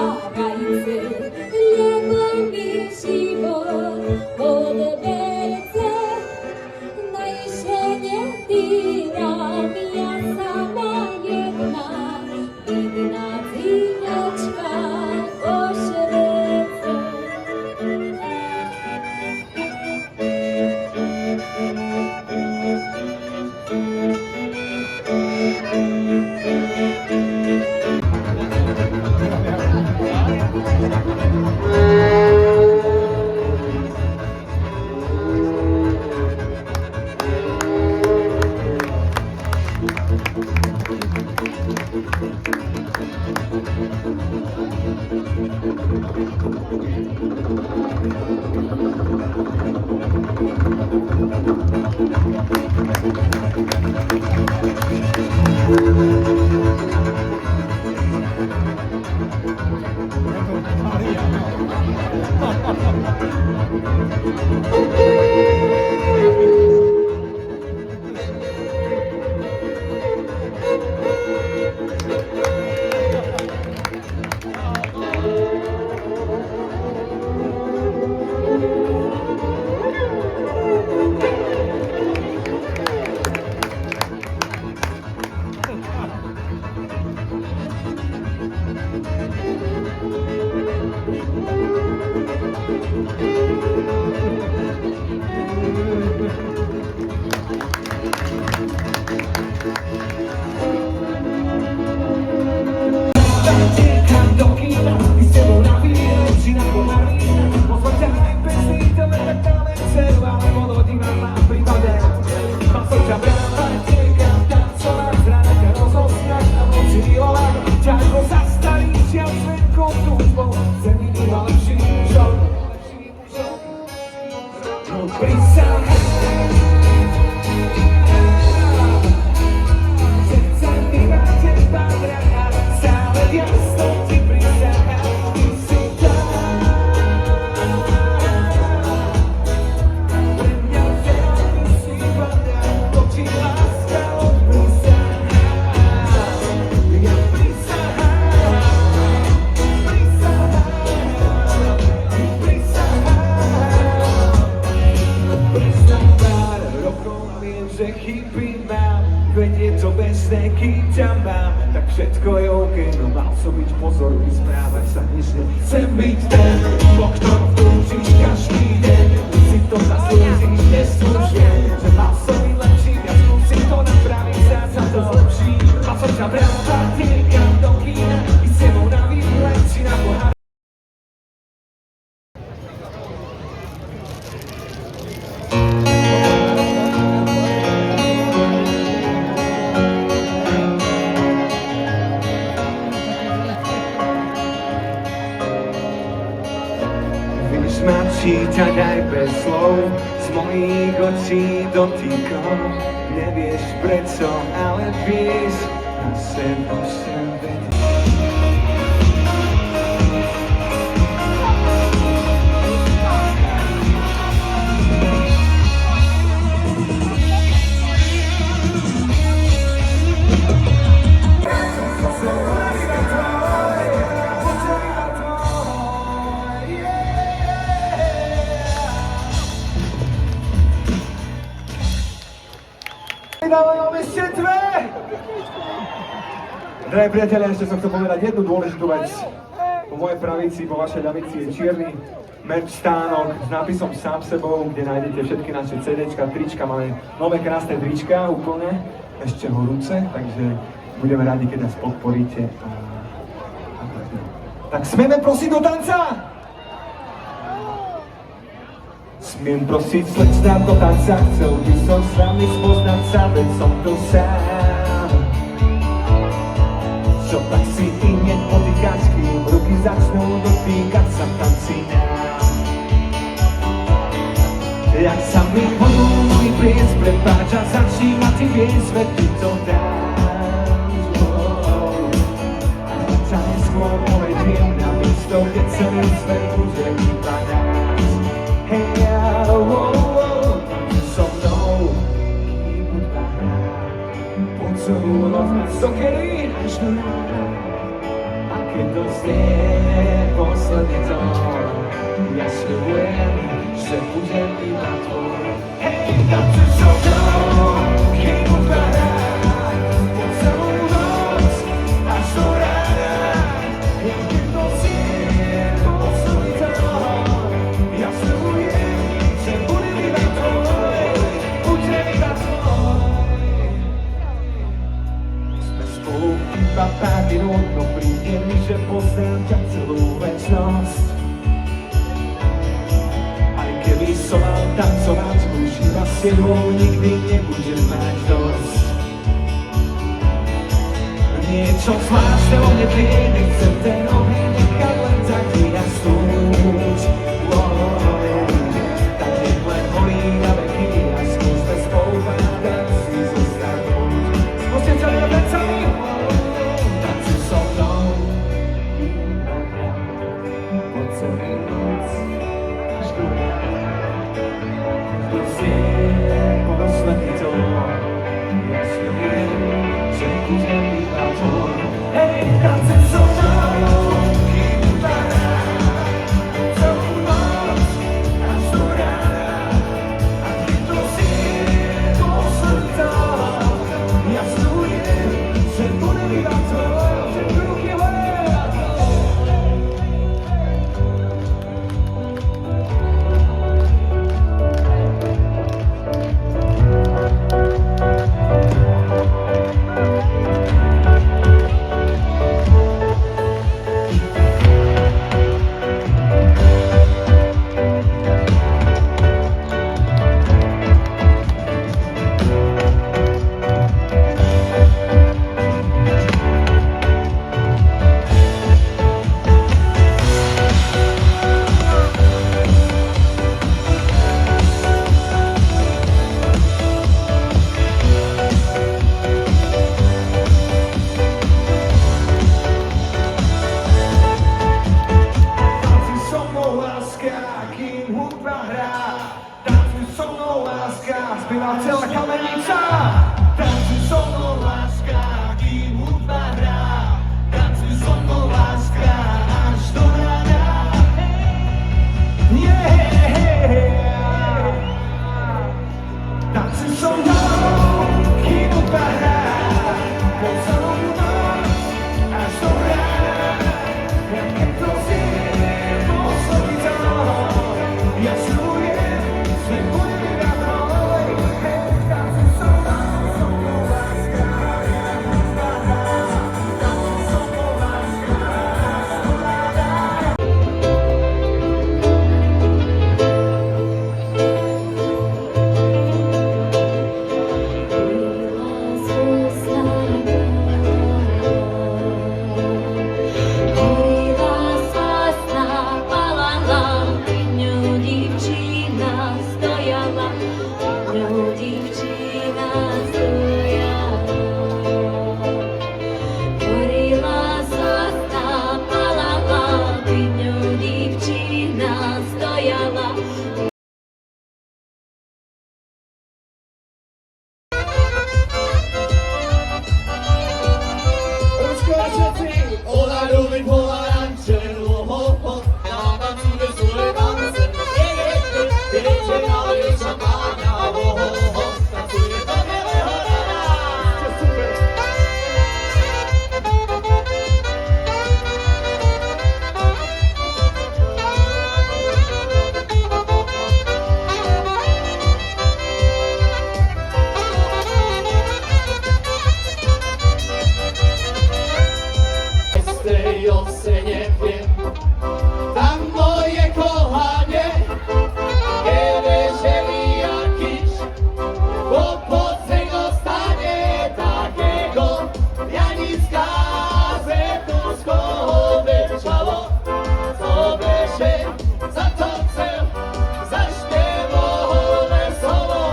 rajcy, niebo mi život odberce. Na jesienie týram ja sama jedna, biedna dzyniaczka po średce. Tak všetko je OK, no mal som byť pozor, vysprávať sa než chcem byť ten, po ktorom vtúčiš každý deň. Si to zaslúžiš, neslúžne, že mal som byť lepší, ja skúsim to napraviť, sa to zlepší. Mal som ťa brať, niekam do kína, i s tebou na výlet, či na pohár. Čítať aj bez slov, z mojich očí dotýkom. Nevieš prečo, ale vieš, na sebe vedieť. Drahí priatelia, ešte som chcel povedať jednu dôležitú vec. Po mojej pravici, po vašej ľavici je čierny merch stánok s nápisom Sám sebou, kde nájdete všetky naše CDčka, trička. Máme nové krásne trička, úplne, ešte horúce, takže budeme radi, keď nás podporíte. Tak smieme prosiť do tanca! Smiem prosiť slečna do tanca, chcel by som s vami spoznať sa, veď som tu sám. Čo tak si i hneď potýkaš, kým ruky začnú dotýkať sa v tanci nám. Jak sa mi hodnú môj pliec, prepáč a začni ma ty viesť, veď ty to dáš. A ťa neskôr povediem na miesto, kde celý svet bude iba nás. Hej, so mnou, kým hudba hrá, poď so mnou, so kedy až do rána. keď dostane posledný tón. Ja sľubujem, že budem iba tvoj. Hej, tancuj so mnou, kým upadá po celú noc až do rána. Ja keď dostane posledný tón. Ja sľubujem, že budem iba tvoj. Budem iba tvoj. Sme spolu iba pár minút, no príde mi, že poznám ťa celú večnosť. Aj keby som mal tancovať, už iba s tebou nikdy nebudem mať dosť. Niečo zvláštne vo mne tlie, nechcem ten oheň nechať len tak vyjasnúť. Tak nech len horí na veky a skúsme spolu pádať si zostanúť. Skúste celé vecami, tancuj so mnou. Po celý noc až do rána. Dostane posledný tón. Ja sľubujem, že budem iba tvoj. Hej, tancuj so mnou, kým upadá po celú noc až do rána. A keď dostane posledný tón, ja sľubujem, že budem iba tvoj. Všetky ruky hore. Tancuj so mnou, láska, kým hudba hrá. Tancuj so mnou, láska, spieva celá kamenica. Tancuj so mnou, láska, kým hudba hrá. Tancuj so mnou, láska, až do rána. Yeah. Tancuj so mnou, kým hudba hrá. Po celú noc až do rána. Ja keď dostane posledný tón, ja sľubujem, že budem iba tvoj. Hej, tancuj so mnou, láska, kým hudba hrá. Tancuj so mnou, láska, až do rána. Горіла сосна, палала, під ню дівчина стояла, під ню дівчина стояла. Горіла сосна, палала, під ню дівчина стояла. Ona lubi pomarańcze, ja tańcuję swoje tańce. Wiecie, na wieczorkania, tańcuję do białego rana. Z tej ocenie wiem, tam moje kochanie, kiedy ziemi jakiś kłopot z tego stanie takiego, ja nic gazetą skowyczało, co by się za to chcę, zaśpiewał wesoło.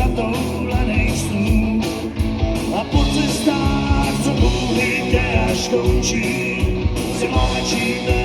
zatoulených snů. A po cestách, co bůh ví, kde až končí, si mlčíme